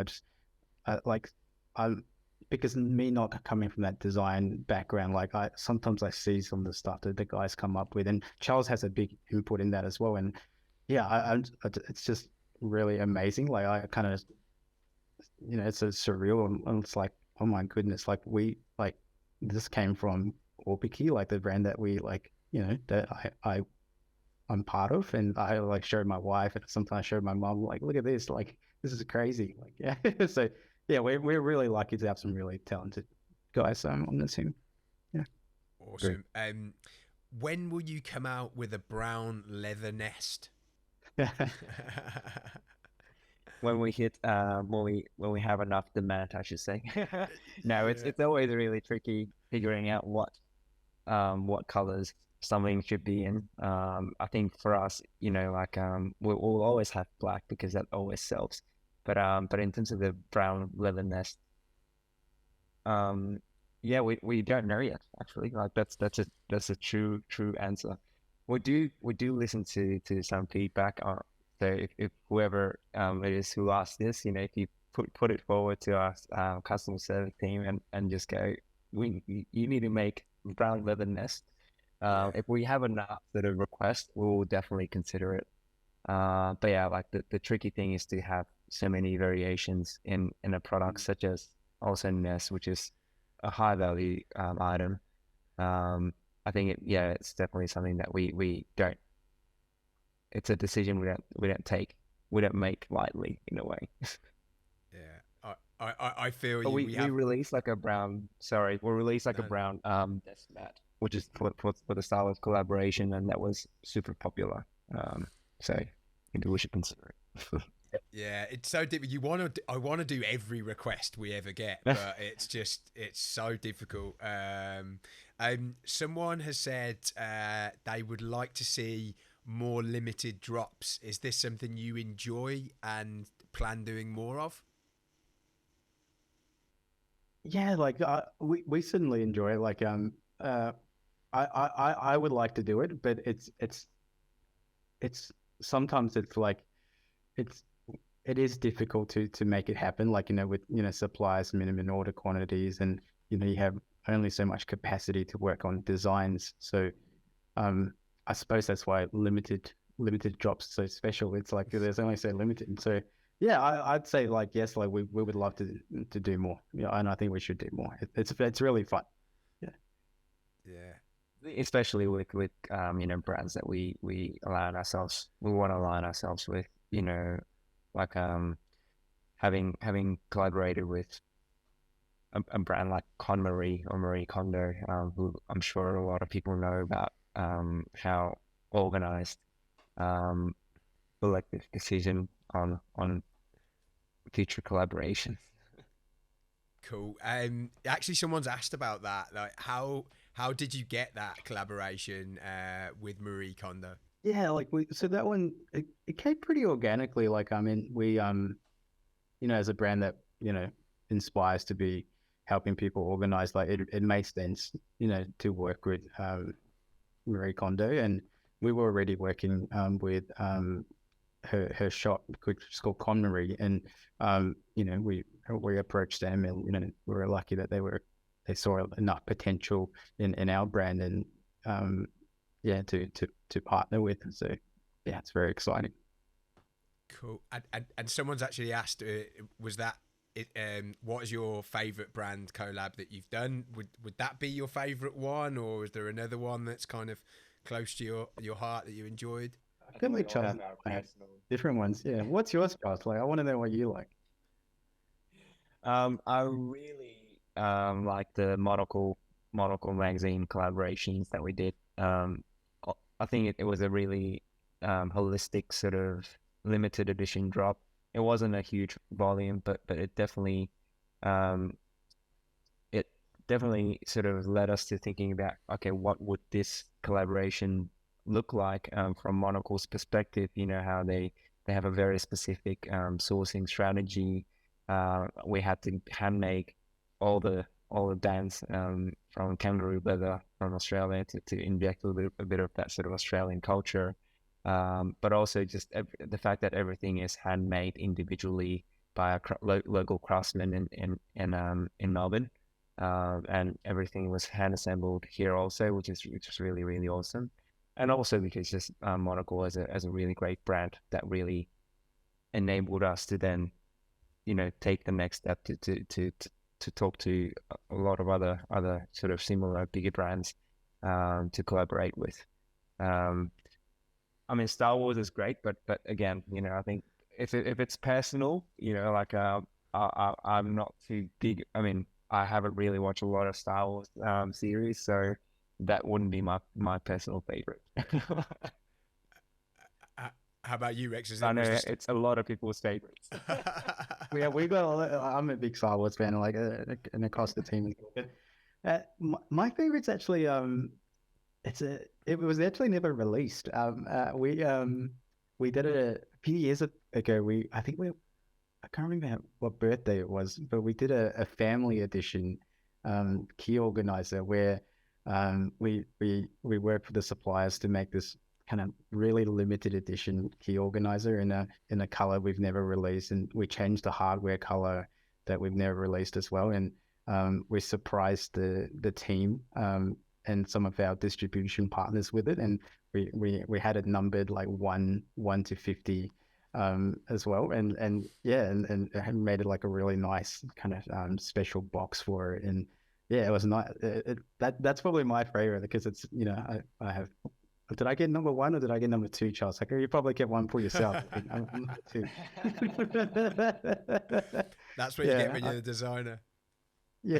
I'm because me not coming from that design background, like sometimes I see some of the stuff that the guys come up with, and Charles has a big input in that as well. And yeah, it's just really amazing. Like I kind of, it's a surreal, and it's like, oh my goodness, like this came from Orbitkey, like the brand that we like, that I'm part of, and I like showed my wife, and sometimes I showed my mom, like, look at this, like this is crazy, like yeah. So yeah, we're really lucky to have some really talented guys on the team. Yeah, awesome. When will you come out with a brown leather nest? when we hit when we have enough demand, I should say. No, it's always really tricky figuring out what colors something should be in. I think for us, like we'll always have black because that always sells. But in terms of the brown leather nest, yeah, we don't know yet, actually. Like that's a true answer. We do listen to some feedback on. So if whoever it is who asked this, if you put it forward to us, customer service team, and just go, you need to make brown leather nest. If we have enough sort of requests, we will definitely consider it. But yeah, like the tricky thing is to have so many variations in a product, such as also nest, which is a high value item. I think it's definitely something that we don't. It's a decision we don't make lightly in a way. Yeah, I feel but you. We release like a brown. Sorry, we'll release like a brown desk mat, which is for the style of collaboration, and that was super popular. So maybe we should consider it. Yeah, it's so difficult. I want to do every request we ever get, but it's so difficult. Someone has said they would like to see more limited drops. Is this something you enjoy and plan doing more of? Yeah, like we certainly enjoy it. Like I would like to do it, but it's sometimes it's like it is difficult to make it happen. Like with suppliers, minimum order quantities, and you have only so much capacity to work on designs. So I suppose that's why limited drops so special. It's like there's only so limited. So yeah, I'd say like yes, like we would love to do more. Yeah, and I think we should do more. It's really fun. Yeah. Especially with brands that we want to align ourselves with, like having collaborated with a brand like KonMari or Marie Kondo, who I'm sure a lot of people know about, how organized collective decision on future collaboration. Cool. Actually, someone's asked about that. Like, how did you get that collaboration with Marie Kondo? Yeah, like so that one it came pretty organically. Like I mean, we as a brand that inspires to be helping people organize, like it makes sense to work with Marie Kondo, and we were already working with her shop, which is called KonMari, and we approached them, and we were lucky that they saw enough potential in our brand, and to partner with. So yeah, it's very exciting. Cool. And someone's actually asked, was that it? What is your favorite brand collab that you've done? Would that be your favorite one, or is there another one that's kind of close to your heart that you enjoyed? I feel like Charles have different ones. Yeah. What's yours, Charles? Like, I want to know what you like. I really like the Monocle magazine collaborations that we did. I think it was a really holistic sort of limited edition drop. It wasn't a huge volume, but it definitely it definitely sort of led us to thinking about, okay, what would this collaboration look like from Monocle's perspective? You know, how they have a very specific sourcing strategy. We had to hand make all the bands from kangaroo leather from Australia to inject a bit of that sort of Australian culture, but also just the fact that everything is handmade individually by a local craftsman in Melbourne, and everything was hand assembled here also, which is really, really awesome. And also because just Monocle as a really great brand that really enabled us to then, you know, take the next step to talk to a lot of other sort of similar bigger brands to collaborate with. I mean, Star Wars is great, but again, you know, I think if it's personal, you know, like I'm not too big. I mean, I haven't really watched a lot of Star Wars series, so that wouldn't be my personal favorite. How about you, Rex? I know it's a lot of people's favorites. Yeah, we got. I'm a big Star Wars fan, like, and across the team. My favorite's actually it was actually never released. We did it a few years ago. I can't remember what birthday it was, but we did a family edition key organizer where we worked with the suppliers to make this kind of really limited edition key organizer in a color we've never released, and we changed the hardware color that we've never released as well, and we surprised the team and some of our distribution partners with it, and we had it numbered like 1 to 50 as well, and made it like a really nice kind of special box for it, and yeah, it was not that's probably my favorite because it's, you know, I have. Did I get number 1 or did I get number 2, Charles? Like, you probably get 1 for yourself. I'm number 2. That's what you get when you're the designer. Yeah,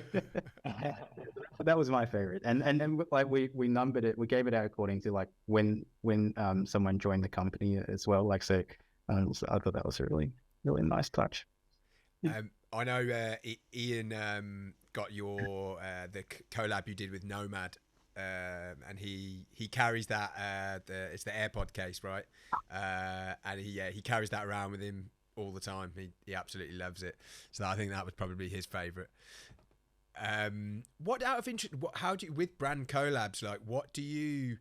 that was my favorite, and then like we numbered it. We gave it out according to like when someone joined the company as well. Like so I thought that was a really nice touch. I know Ian got your the collab you did with Nomad. And he carries that it's the AirPod case, right? And he carries that around with him all the time. He absolutely loves it. So I think that was probably his favorite. What out of interest? How do you, with brand collabs, like what do you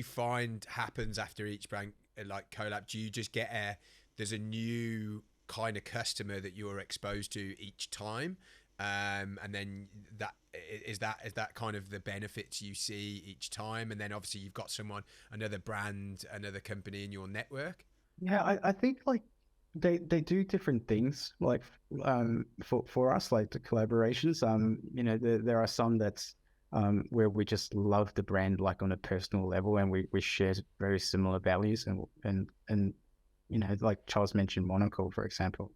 find happens after each brand like collab? Do you just get there's a new kind of customer that you're exposed to each time? And then that is kind of the benefits you see each time, and then obviously you've got another brand, another company in your network. Yeah, I think like they do different things. Like for us, like the collaborations, you know, there are some that's where we just love the brand like on a personal level, and we share very similar values, and you know, like Charles mentioned Monocle, for example,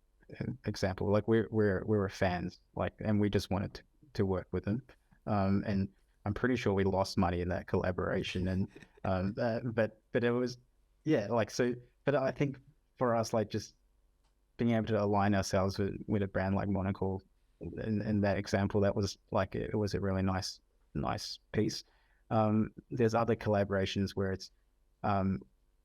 like we're fans, like, and we just wanted to work with them, and I'm pretty sure we lost money in that collaboration, and but it was, yeah, like, so, but I think for us, like, just being able to align ourselves with a brand like Monocle in that example, that was like, it was a really nice piece. There's other collaborations where it's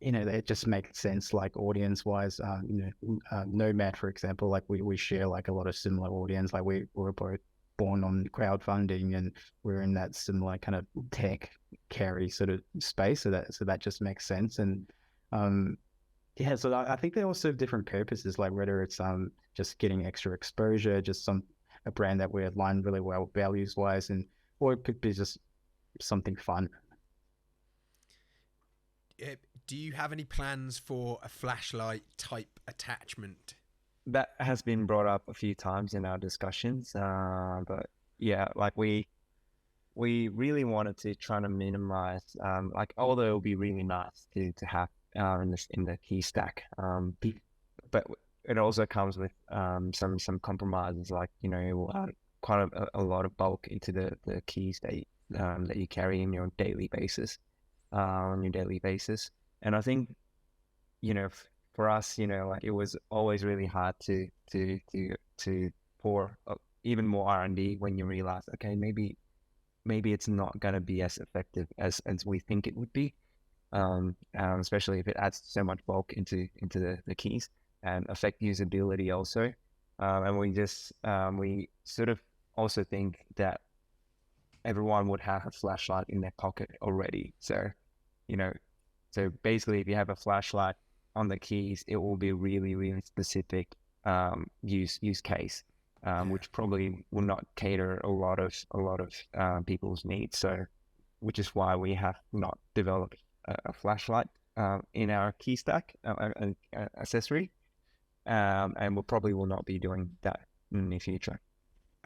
you know, it just makes sense, like audience wise. You know, Nomad, for example, like we share like a lot of similar audience. Like we were both born on crowdfunding, and we're in that similar kind of tech carry sort of space. So that just makes sense. And yeah, so I think they all serve different purposes. Like whether it's just getting extra exposure, just a brand that we align really well values wise, or it could be just something fun. Do you have any plans for a flashlight type attachment? That has been brought up a few times in our discussions, but yeah, like we really wanted to try to minimize, like, although it would be really nice to have in the key stack, but it also comes with some compromises, like, you know, quite a lot of bulk into the keys that you carry in your daily basis, and I think, you know, for us, you know, like, it was always really hard to pour even more R&D when you realize, okay, maybe it's not going to be as effective as we think it would be, especially if it adds so much bulk into the keys and affect usability also. And we sort of also think that everyone would have a flashlight in their pocket already. So, so basically if you have a flashlight on the keys, it will be really, really specific use case, which probably will not cater a lot of people's needs. So, which is why we have not developed a flashlight in our key stack accessory, and we probably will not be doing that in the future.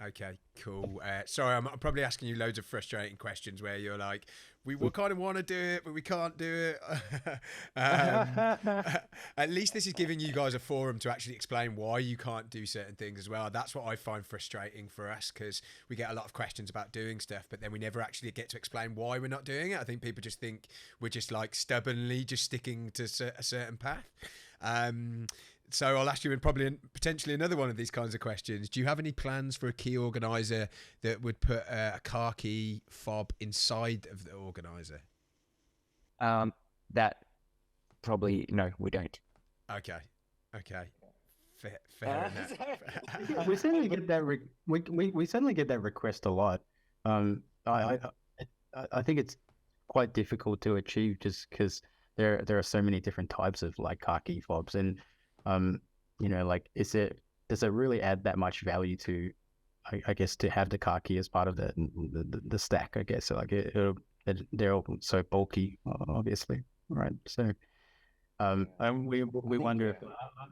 Okay, cool. Sorry, I'm probably asking you loads of frustrating questions where you're like, we kind of want to do it, but we can't do it. At least this is giving you guys a forum to actually explain why you can't do certain things as well. That's what I find frustrating for us, because we get a lot of questions about doing stuff, but then we never actually get to explain why we're not doing it. I think people just think we're just like stubbornly just sticking to a certain path. So I'll ask you potentially another one of these kinds of questions. Do you have any plans for a key organizer that would put a car key fob inside of the organizer? That probably, no, we don't. Okay. Fair enough. We certainly get that. We certainly get that request a lot. I think it's quite difficult to achieve just because there are so many different types of like car key fobs, and like does it really add that much value to, I guess, to have the car key as part of the stack? I guess so. Like they're all so bulky, obviously, right? So we wonder.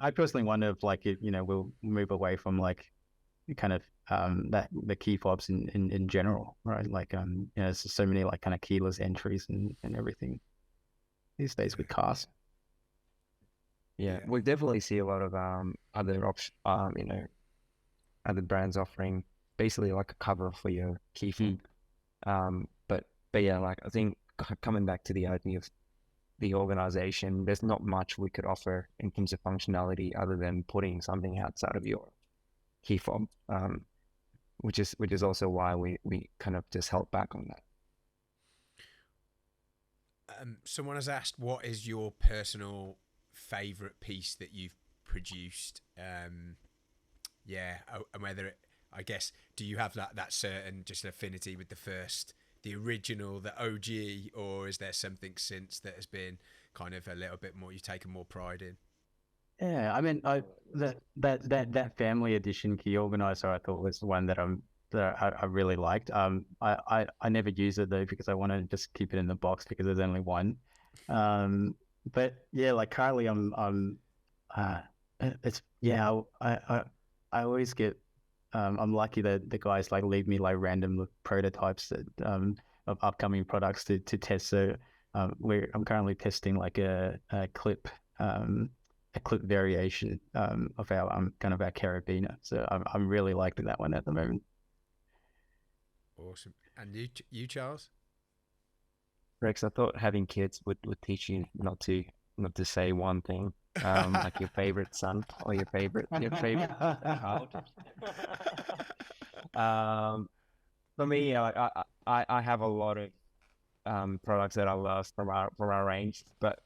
I personally wonder if like we'll move away from like kind of the key fobs in general, right? Like there's so many like kind of keyless entries and everything these days with cars. Yeah, we definitely see a lot of other other brands offering basically like a cover for your key fob. But yeah, like I think coming back to the idea of the organization, there's not much we could offer in terms of functionality other than putting something outside of your key fob, which is also why we kind of just held back on that. Someone has asked, what is your personal favorite piece that you've produced? And whether I guess, do you have that certain just affinity with the original, the OG, or is there something since that has been kind of a little bit more, you've taken more pride in? Yeah, I mean, that family edition key organizer I thought was the one that I really liked. I never use it though because I want to just keep it in the box because there's only one. But yeah, like currently I always get I'm lucky that the guys like leave me like random prototypes of upcoming products to test. So I'm currently testing like a clip variation of our kind of our carabiner. So I'm really liking that one at the moment. Awesome. And you Charles? Rex, I thought having kids would teach you not to say one thing, like your favorite son or your favorite child. For me, I have a lot of products that I love from our range, but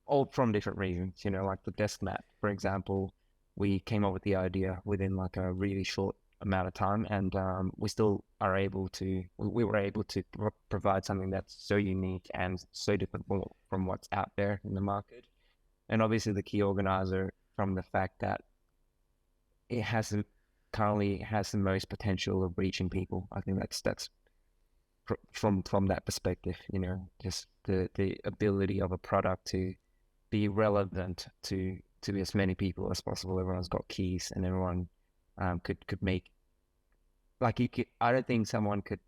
all from different reasons. Like the desk mat, for example, we came up with the idea within like a really short amount of time, and we were able to provide something that's so unique and so different from what's out there in the market. And obviously the key organizer, from the fact that it currently has the most potential of reaching people. I think that's from that perspective, just the ability of a product to be relevant to as many people as possible. Everyone's got keys, and everyone could make, like, I don't think someone could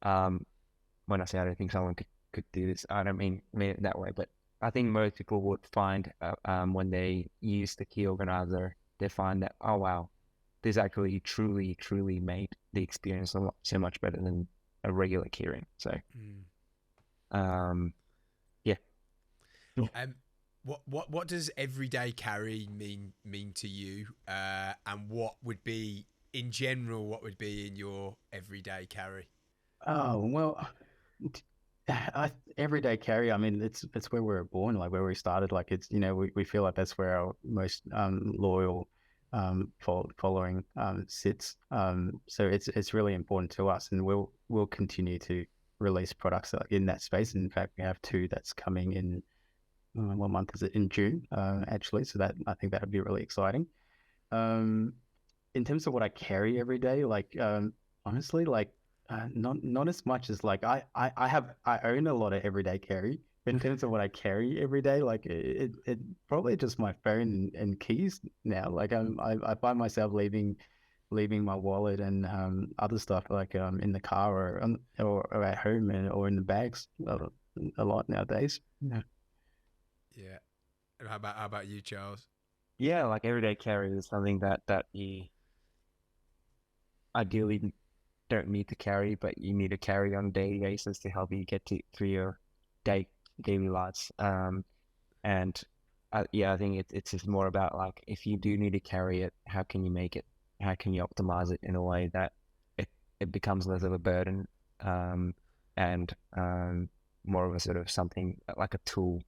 when I say I don't think someone could do this, I don't mean it that way, but I think most people would find when they use the key organizer, they find that, oh wow, this actually truly made the experience so much better than a regular keyring. So yeah. What does everyday carry mean to you? And what would be in general, what would be in your everyday carry? Oh well, everyday carry. I mean, it's where we were born, like where we started. Like it's we feel like that's where our most loyal following sits. So it's really important to us, and we'll continue to release products in that space. In fact, we have 2 that's coming in. What month is it? In June, actually. So that I think that would be really exciting. In terms of what I carry every day, like honestly, like not as much as like I own a lot of everyday carry. But in terms of what I carry every day, like it probably just my phone and keys now. Like I find myself leaving my wallet and other stuff like in the car or at home or in the bags a lot nowadays. Yeah. Yeah. And how about you, Charles? Yeah, like everyday carry is something that you ideally don't need to carry, but you need to carry on a daily basis to help you get through your daily lives. And I think it's just more about like, if you do need to carry it, how can you make it? How can you optimize it in a way that it becomes less of a burden, and more of a sort of something like a tool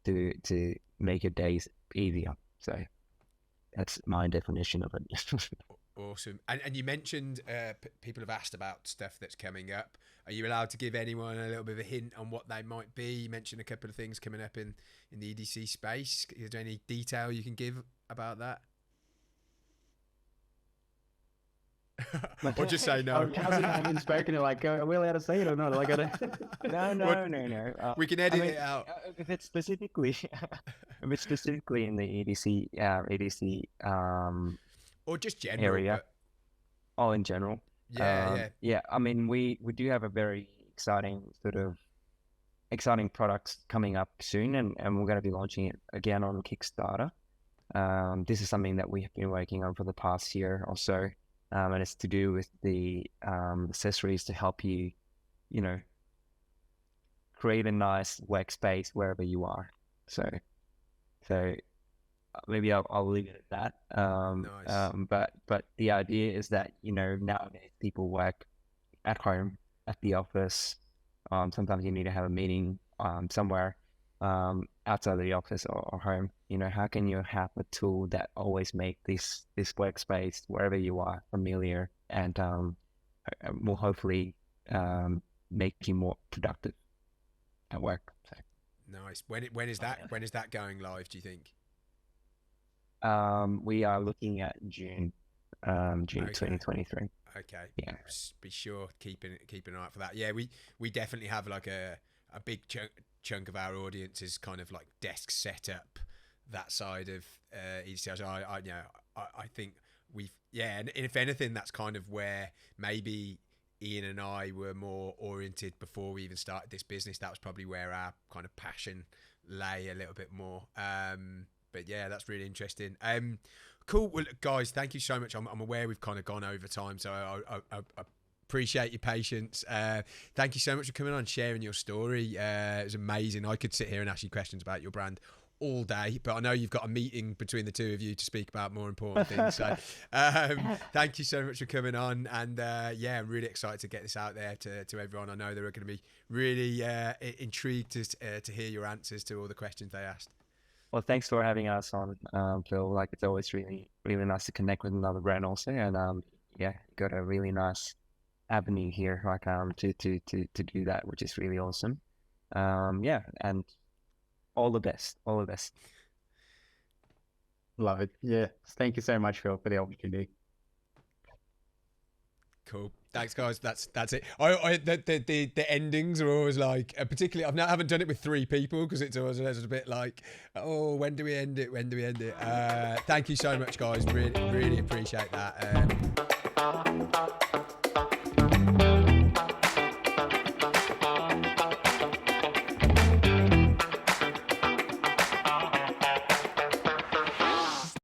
to make your days easier. So that's my definition of it. Awesome. And you mentioned people have asked about stuff that's coming up. Are you allowed to give anyone a little bit of a hint on what they might be? You mentioned a couple of things coming up in the EDC space. Is there any detail you can give about that? Or just say no. I haven't spoken to like, are we allowed to say it or not? Like, I don't... No. We can edit it out. If it's specifically in the EDC Or just general area, all in general. Yeah. I mean, we do have a very exciting products coming up soon, and we're going to be launching it again on Kickstarter. This is something that we have been working on for the past year or so, and it's to do with the accessories to help you, create a nice workspace wherever you are. So maybe I'll leave it at that. Nice. But the idea is that nowadays people work at home, at the office. Sometimes you need to have a meeting somewhere outside of the office or home. How can you have a tool that always make this workspace wherever you are familiar, and will hopefully make you more productive at work. So. Nice. When is that going live, do you think? We are looking at June Okay. 2023. Okay. Yeah. Just be sure keep an eye out for that. Yeah, we definitely have like a big chunk of our audience is kind of like desk setup, that side of EDC. So I think and if anything, that's kind of where maybe Ian and I were more oriented before we even started this business. That was probably where our kind of passion lay a little bit more. But yeah, that's really interesting. Cool. Well, guys, thank you so much. I'm aware we've kind of gone over time, so I appreciate your patience. Thank you so much for coming on and sharing your story. It was amazing. I could sit here and ask you questions about your brand all day, but I know you've got a meeting between the two of you to speak about more important things. So thank you so much for coming on. And I'm really excited to get this out there to everyone. I know they're going to be really intrigued to hear your answers to all the questions they asked. Well, thanks for having us on, Phil. Like, it's always really, really nice to connect with another brand also. And got a really nice avenue here, like to do that, which is really awesome. And all the best. Love it. Yeah. Thank you so much, Phil, for the opportunity. Cool. Thanks, guys. That's it. The endings are always like, particularly I haven't done it with 3 people because it's always a bit like, oh, when do we end it? Thank you so much, guys. Really, really appreciate that.